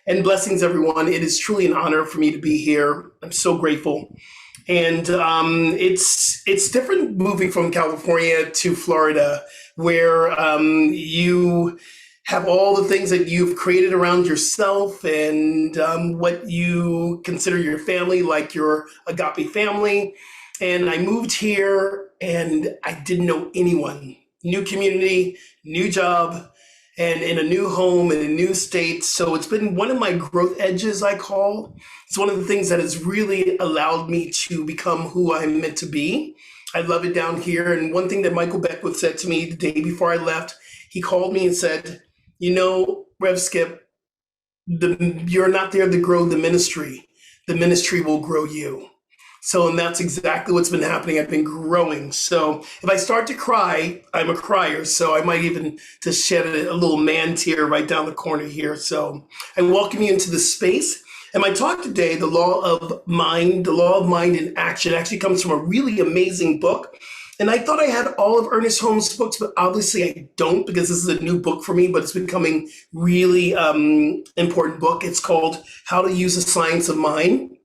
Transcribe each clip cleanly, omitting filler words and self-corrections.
And blessings, everyone. It is truly an honor for me to be here. I'm so grateful. And it's different moving from California to Florida, where you have all the things that you've created around yourself and what you consider your family, like your agape family. And I moved here and I didn't know anyone. New community, new job, and in a new home in a new state. So it's been one of my growth edges, I call. It's one of the things that has really allowed me to become who I'm meant to be. I love it down here. And one thing that Michael Beckwith said to me the day before I left, he called me and said, Rev Skip, you're not there to grow the ministry. The ministry will grow you. So, and that's exactly what's been happening. I've been growing. So if I start to cry, I'm a crier. So I might even just shed a little man tear right down the corner here. So I welcome you into this space. And my talk today, the law of mind in action, actually comes from a really amazing book. And I thought I had all of Ernest Holmes' books, but obviously I don't, because this is a new book for me, but it's becoming really important book. It's called How to Use the Science of Mind.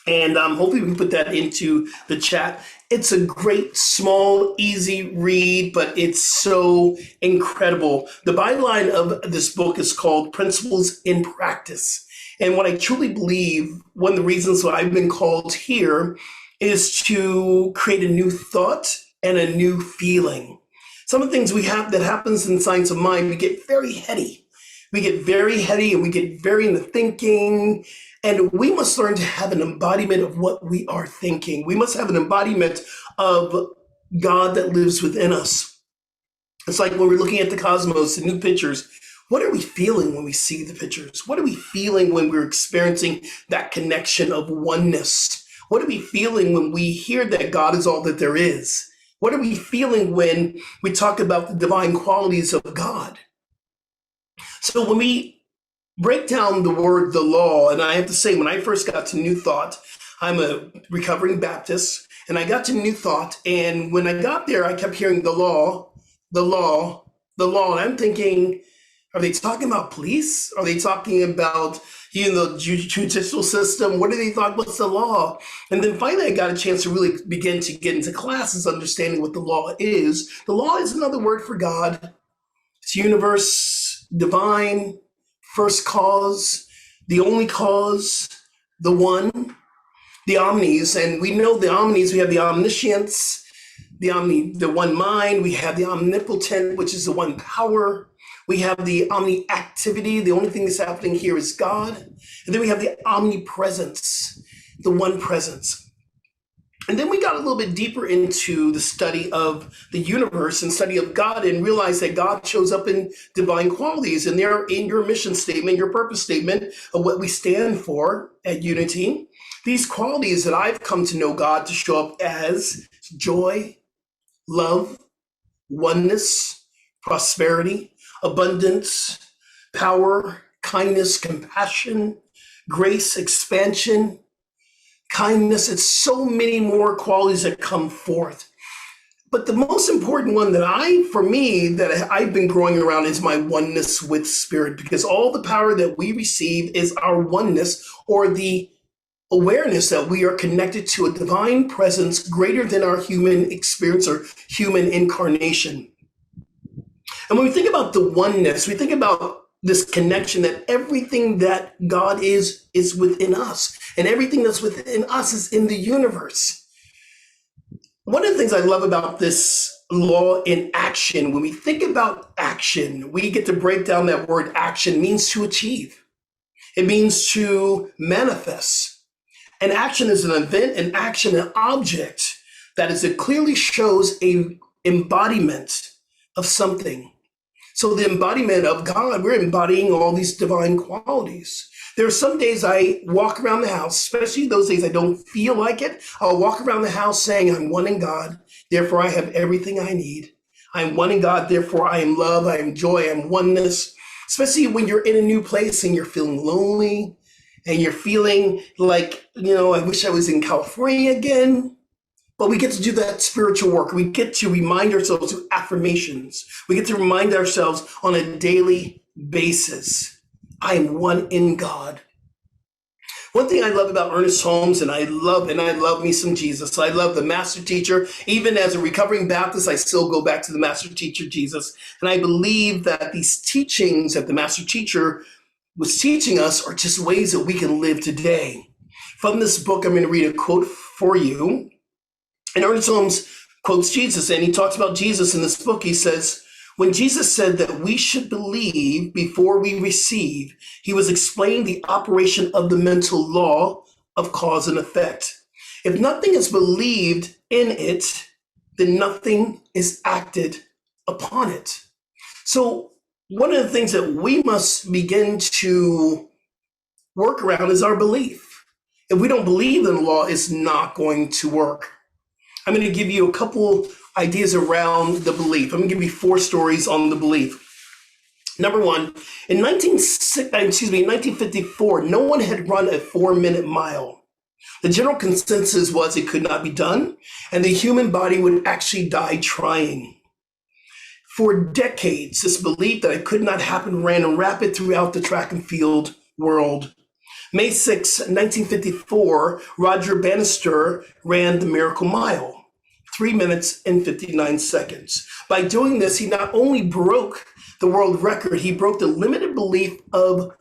And hopefully we can put that into the chat. It's a great, small, easy read, but it's so incredible. The byline of this book is called Principles in Practice. And what I truly believe, one of the reasons why I've been called here is to create a new thought and a new feeling. Some of the things we have that happens in Science of Mind, we get very heady. We get very heady and we get very into thinking. And we must learn to have an embodiment of what we are thinking. We must have an embodiment of God that lives within us. It's like when we're looking at the cosmos and new pictures, what are we feeling when we see the pictures? What are we feeling when we're experiencing that connection of oneness? What are we feeling when we hear that God is all that there is? What are we feeling when we talk about the divine qualities of God? So when we break down the word, the law, and I have to say, when I first got to New Thought, I'm a recovering Baptist, and I got to New Thought, and when I got there, I kept hearing the law, the law, the law, and I'm thinking, are they talking about police? Are they talking about, the judicial system? What are they talking? What's the law? And then finally, I got a chance to really begin to get into classes, understanding what the law is. The law is another word for God. It's universe, divine, first cause, the only cause, the one, the omnis. And we know the omnis, we have the omniscience, the one mind, we have the omnipotent, which is the one power. We have the omni-activity, the only thing that's happening here is God. And then we have the omnipresence, the one presence. And then we got a little bit deeper into the study of the universe and study of God and realized that God shows up in divine qualities. And they're in your mission statement, your purpose statement of what we stand for at Unity. These qualities that I've come to know God to show up as joy, love, oneness, prosperity, abundance, power, kindness, compassion, grace, expansion, kindness. It's so many more qualities that come forth. But the most important one that I've been growing around is my oneness with spirit, because all the power that we receive is our oneness, or the awareness that we are connected to a divine presence greater than our human experience or human incarnation. And when we think about the oneness, we think about this connection that everything that God is within us, and everything that's within us is in the universe. One of the things I love about this law in action, when we think about action, we get to break down that word action means to achieve. It means to manifest. And action is an event, an action, an object it clearly shows a embodiment of something. So the embodiment of God, we're embodying all these divine qualities. There are some days I walk around the house, especially those days I don't feel like it. I'll walk around the house saying, I'm one in God, therefore I have everything I need. I'm one in God, therefore I am love, I am joy, I am oneness. Especially when you're in a new place and you're feeling lonely and you're feeling like, I wish I was in California again. But we get to do that spiritual work. We get to remind ourselves through affirmations. We get to remind ourselves on a daily basis I am one in God. One thing I love about Ernest Holmes, and I love me some Jesus. I love the master teacher. Even as a recovering Baptist, I still go back to the master teacher, Jesus. And I believe that these teachings that the master teacher was teaching us are just ways that we can live today. From this book, I'm going to read a quote for you. And Ernest Holmes quotes Jesus, and he talks about Jesus in this book. He says, when Jesus said that we should believe before we receive, he was explaining the operation of the mental law of cause and effect. If nothing is believed in it, then nothing is acted upon it. So one of the things that we must begin to work around is our belief. If we don't believe in the law, it's not going to work. I'm going to give you a couple ideas around the belief. I'm going to give you 4 stories on the belief. Number one, in 1954, no one had run a 4-minute mile. The general consensus was it could not be done, and the human body would actually die trying. For decades, this belief that it could not happen ran rapid throughout the track and field world. May 6, 1954, Roger Bannister ran the Miracle Mile, 3 minutes and 59 seconds. By doing this, he not only broke the world record, he broke the limited belief of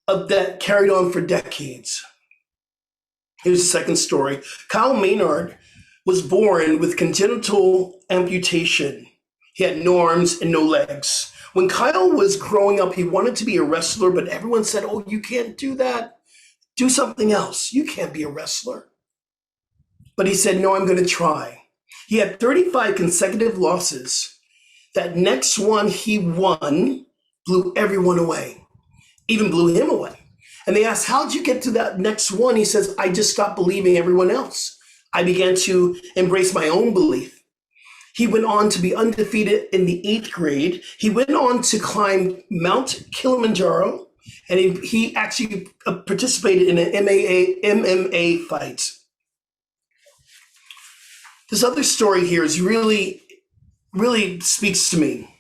that carried on for decades. Here's the second story. Kyle Maynard was born with congenital amputation. He had no arms and no legs. When Kyle was growing up, he wanted to be a wrestler, but everyone said, oh, you can't do that. Do something else. You can't be a wrestler. But he said, no, I'm going to try. He had 35 consecutive losses. That next one he won blew everyone away, even blew him away. And they asked, how'd you get to that next one? He says, I just stopped believing everyone else. I began to embrace my own belief. He went on to be undefeated in the 8th grade. He went on to climb Mount Kilimanjaro, and he actually participated in an MMA fight. This other story here is really speaks to me.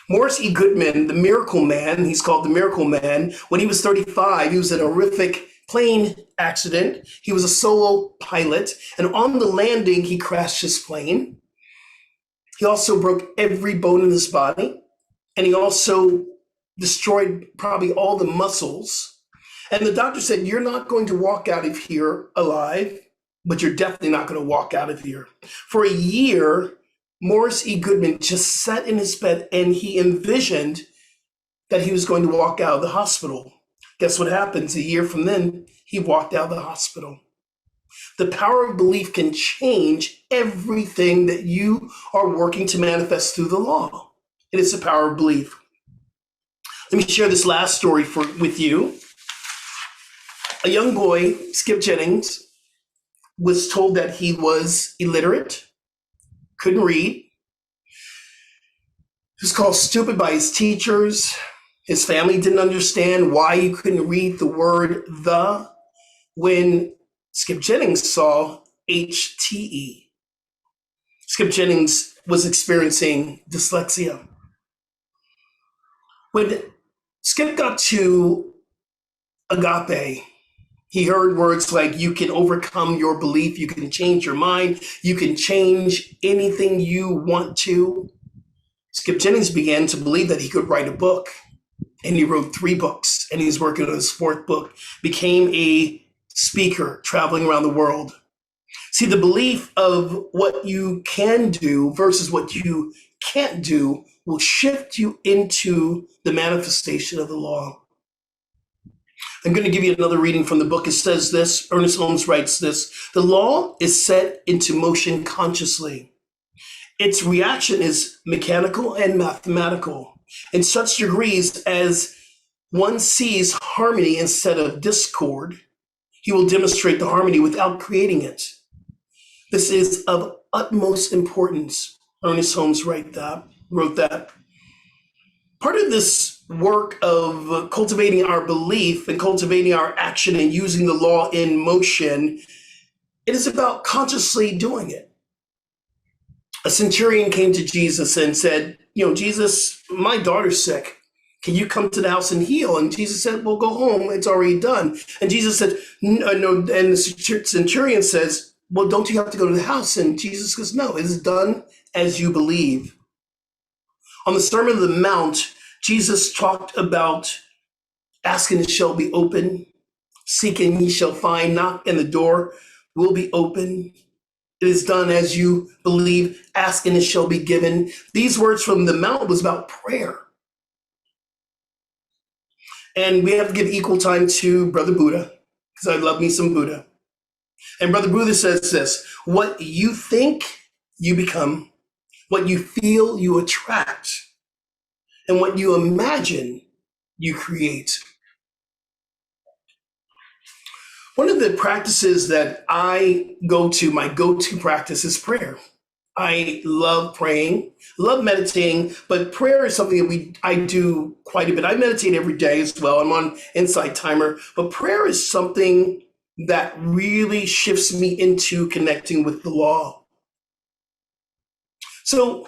Morris E. Goodman, the Miracle Man, he's called the Miracle Man. When he was 35, he was in a horrific plane accident. He was a solo pilot, and on the landing, he crashed his plane. He also broke every bone in his body, and he also destroyed probably all the muscles. And the doctor said, you're not going to walk out of here alive, but you're definitely not going to walk out of here. For a year, Morris E. Goodman just sat in his bed and he envisioned that he was going to walk out of the hospital. Guess what happens? A year from then, he walked out of the hospital. The power of belief can change everything that you are working to manifest through the law. It is the power of belief. Let me share this last story with you. A young boy, Skip Jennings, was told that he was illiterate, couldn't read. He was called stupid by his teachers. His family didn't understand why he couldn't read the word the. When Skip Jennings saw HTE, Skip Jennings was experiencing dyslexia. When Skip got to agape, he heard words like, you can overcome your belief, you can change your mind, you can change anything you want to. Skip Jennings began to believe that he could write a book, and he wrote 3 books, and he's working on his 4th book, became a speaker traveling around the world. See, the belief of what you can do versus what you can't do will shift you into the manifestation of the law. I'm going to give you another reading from the book. It says this, Ernest Holmes writes this: the law is set into motion consciously. Its reaction is mechanical and mathematical in such degrees as one sees harmony instead of discord. He will demonstrate the harmony without creating it. This is of utmost importance. Ernest Holmes wrote that. Part of this work of cultivating our belief and cultivating our action and using the law in motion, it is about consciously doing it. A centurion came to Jesus and said, Jesus, my daughter's sick. Can you come to the house and heal? And Jesus said, well, go home. It's already done. And Jesus said, no. And the centurion says, well, don't you have to go to the house? And Jesus goes, no, it is done as you believe. On the Sermon on the Mount, Jesus talked about asking it shall be open, seeking ye shall find, knock and the door will be open. It is done as you believe, ask and it shall be given. These words from the Mount was about prayer. And we have to give equal time to Brother Buddha, because I love me some Buddha. And Brother Buddha says this: what you think, you become. What you feel, you attract. And what you imagine, you create. One of the practices that I my go-to practice is prayer. I love praying, love meditating, but prayer is something that I do quite a bit. I meditate every day as well. I'm on Insight Timer, but prayer is something that really shifts me into connecting with the law. So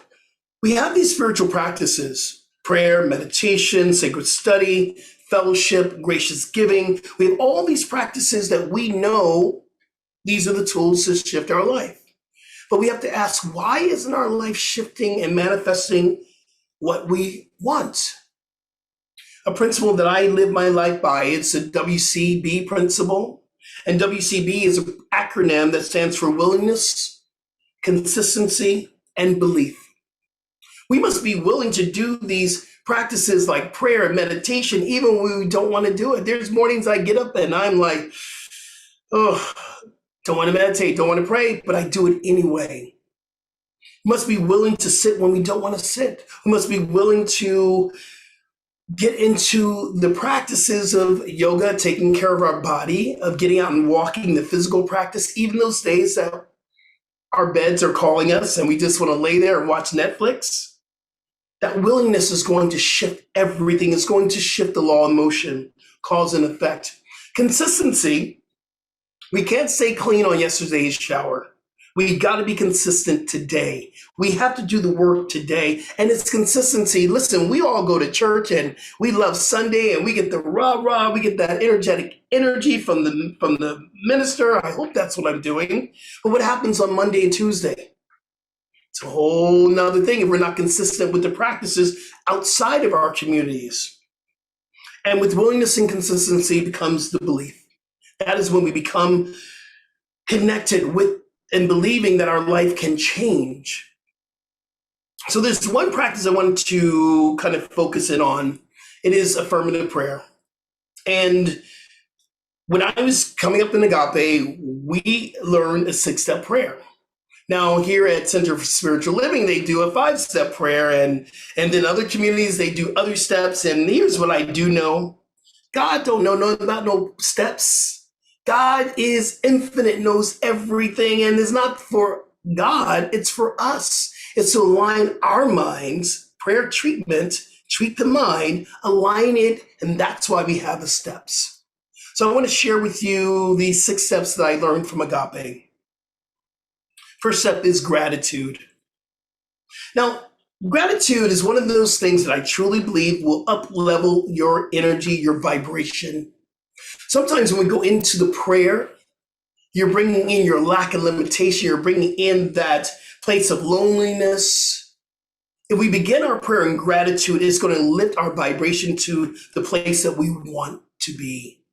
we have these spiritual practices: prayer, meditation, sacred study, fellowship, gracious giving. We have all these practices that we know these are the tools to shift our life. But we have to ask, why isn't our life shifting and manifesting what we want? A principle that I live my life by, it's a WCB principle. And WCB is an acronym that stands for willingness, consistency, and belief. We must be willing to do these practices like prayer and meditation, even when we don't want to do it. There's mornings I get up and I'm like, oh, don't want to meditate, don't want to pray, but I do it anyway. We must be willing to sit when we don't want to sit. We must be willing to get into the practices of yoga, taking care of our body, of getting out and walking, the physical practice, even those days that our beds are calling us and we just want to lay there and watch Netflix. That willingness is going to shift everything. It's going to shift the law of motion, cause and effect. Consistency. We can't stay clean on yesterday's shower. We got to be consistent today. We have to do the work today. And it's consistency. Listen, we all go to church and we love Sunday and we get the rah-rah, we get that energetic energy from the minister. I hope that's what I'm doing. But what happens on Monday and Tuesday? It's a whole nother thing if we're not consistent with the practices outside of our communities. And with willingness and consistency becomes the belief. That is when we become connected with and believing that our life can change. So there's one practice I wanted to kind of focus in on. It is affirmative prayer. And when I was coming up in Agape, we learned a 6-step prayer. Now here at Center for Spiritual Living, they do a 5-step prayer, and then other communities, they do other steps. And here's what I do know. God don't know about no steps. God is infinite, knows everything, and it's not for God, it's for us. It's to align our minds, prayer treatment, treat the mind, align it, and that's why we have the steps. So I want to share with you these 6 steps that I learned from Agape. First step is gratitude. Now, gratitude is one of those things that I truly believe will up-level your energy, your vibration. Sometimes when we go into the prayer, you're bringing in your lack of limitation. You're bringing in that place of loneliness. If we begin our prayer in gratitude, it's going to lift our vibration to the place that we want to be.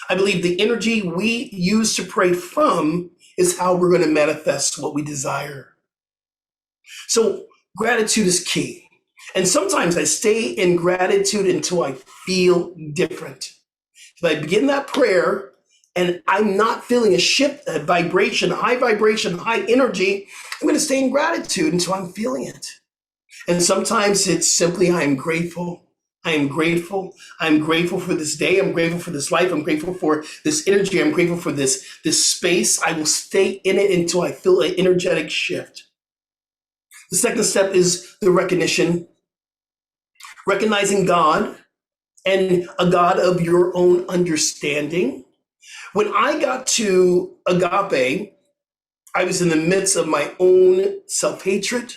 I believe the energy we use to pray from is how we're going to manifest what we desire. So gratitude is key. And sometimes I stay in gratitude until I feel different. If I begin that prayer and I'm not feeling a shift, a vibration, high energy, I'm going to stay in gratitude until I'm feeling it. And sometimes it's simply, I am grateful. I am grateful. I'm grateful for this day. I'm grateful for this life. I'm grateful for this energy. I'm grateful for this space. I will stay in it until I feel an energetic shift. The second step is the recognition. Recognizing God and a God of your own understanding. When I got to Agape, I was in the midst of my own self-hatred,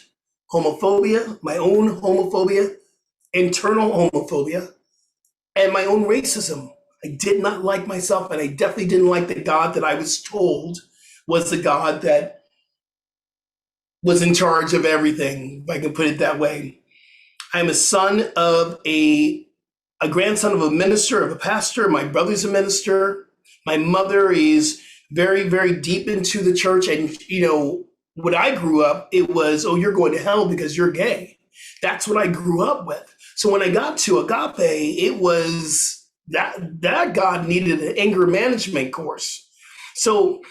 homophobia, my own homophobia, internal homophobia, and my own racism. I did not like myself, and I definitely didn't like the God that I was told was the God that was in charge of everything, if I can put it that way. I'm a son of a grandson of a minister, of a pastor. My brother's a minister. My mother is very, very deep into the church. And, when I grew up, it was, oh, you're going to hell because you're gay. That's what I grew up with. So when I got to Agape, it was that God needed an anger management course. So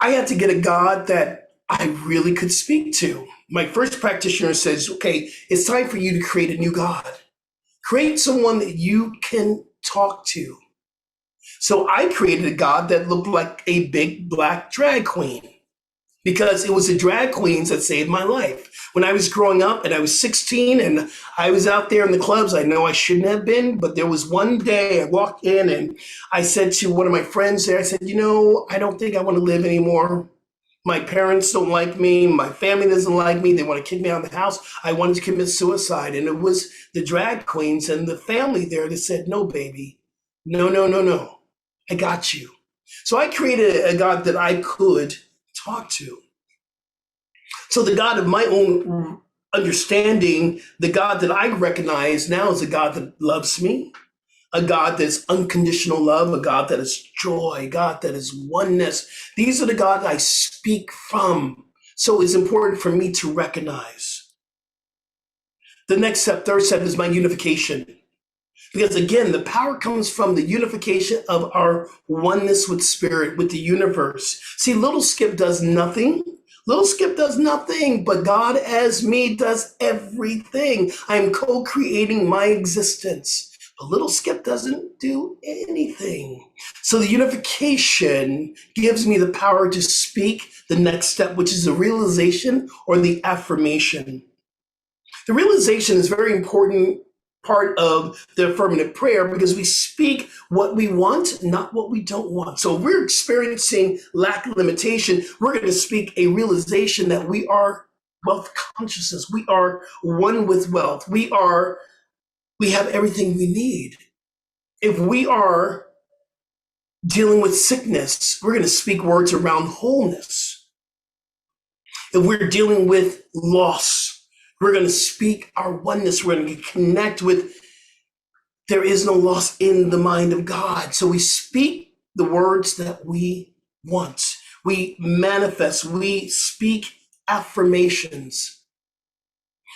I had to get a God that I really could speak to. My first practitioner says, okay, it's time for you to create a new God. Create someone that you can talk to. So I created a God that looked like a big black drag queen because it was the drag queens that saved my life. When I was growing up and I was 16 and I was out there in the clubs, I know I shouldn't have been, but there was one day I walked in and I said to one of my friends there, I said, I don't think I want to live anymore. My parents don't like me. My family doesn't like me. They want to kick me out of the house. I wanted to commit suicide. And it was the drag queens and the family there that said, no, baby, no, no, no, no. I got you. So I created a God that I could talk to. So the God of my own understanding, the God that I recognize now is a God that loves me, a God that's unconditional love, a God that is joy, a God that is oneness. These are the God I speak from. So it's important for me to recognize. The next step, third step, is my unification. Because again, the power comes from the unification of our oneness with spirit, with the universe. See, little Skip does nothing. Little Skip does nothing, but God as me does everything. I am co-creating my existence. But little Skip doesn't do anything. So the unification gives me the power to speak the next step, which is the realization or the affirmation. The realization is a very important part of the affirmative prayer because we speak what we want, not what we don't want. So if we're experiencing lack of limitation, we're going to speak a realization that we are wealth consciousness. We are one with wealth. We have everything we need. If we are dealing with sickness, we're going to speak words around wholeness. If we're dealing with loss, we're going to speak our oneness. We're going to connect with there is no loss in the mind of God. So we speak the words that we want. We manifest. We speak affirmations.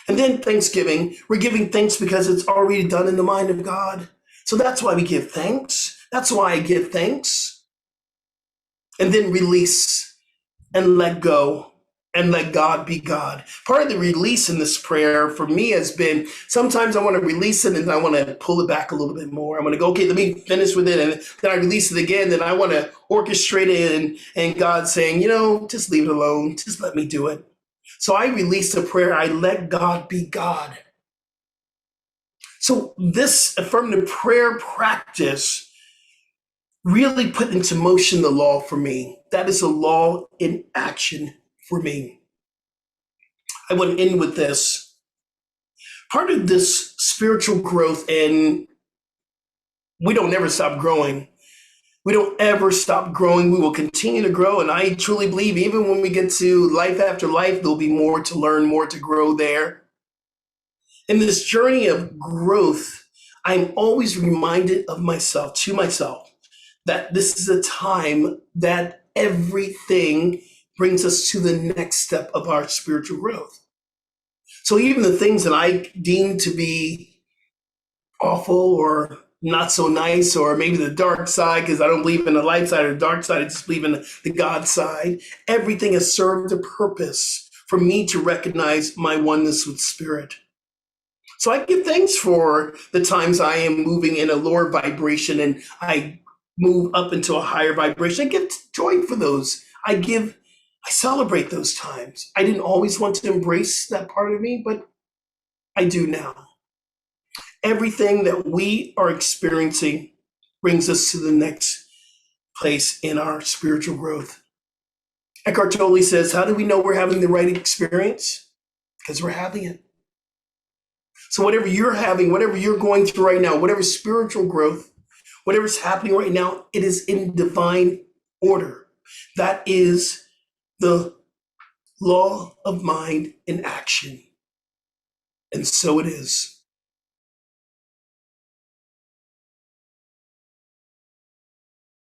And then Thanksgiving, we're giving thanks because it's already done in the mind of God. So that's why we give thanks. That's why I give thanks. And then release and let go and let God be God. Part of the release in this prayer for me has been sometimes I want to release it and I want to pull it back a little bit more. I want to go, okay, let me finish with it. And then I release it again. Then I want to orchestrate it and God saying, just leave it alone. Just let me do it. So I release the prayer. I let God be God. So this affirmative prayer practice really put into motion the law for me. That is a law in action for me. I want to end with this. Part of this spiritual growth, and we don't ever stop growing. We don't ever stop growing. We will continue to grow. And I truly believe even when we get to life after life, there'll be more to learn, more to grow there. In this journey of growth, I'm always reminded of myself, that this is a time that everything brings us to the next step of our spiritual growth. So even the things that I deem to be awful or not so nice, or maybe the dark side, because I don't believe in the light side or the dark side, I just believe in the God side, everything has served a purpose for me to recognize my oneness with spirit. So I give thanks for the times I am moving in a lower vibration and I move up into a higher vibration. I give joy for those. I celebrate those times. I didn't always want to embrace that part of me, but I do now. Everything that we are experiencing brings us to the next place in our spiritual growth. Eckhart Tolle says, how do we know we're having the right experience? Because we're having it. So whatever you're having, whatever you're going through right now, whatever spiritual growth, whatever's happening right now, it is in divine order. That is the law of mind in action. And so it is.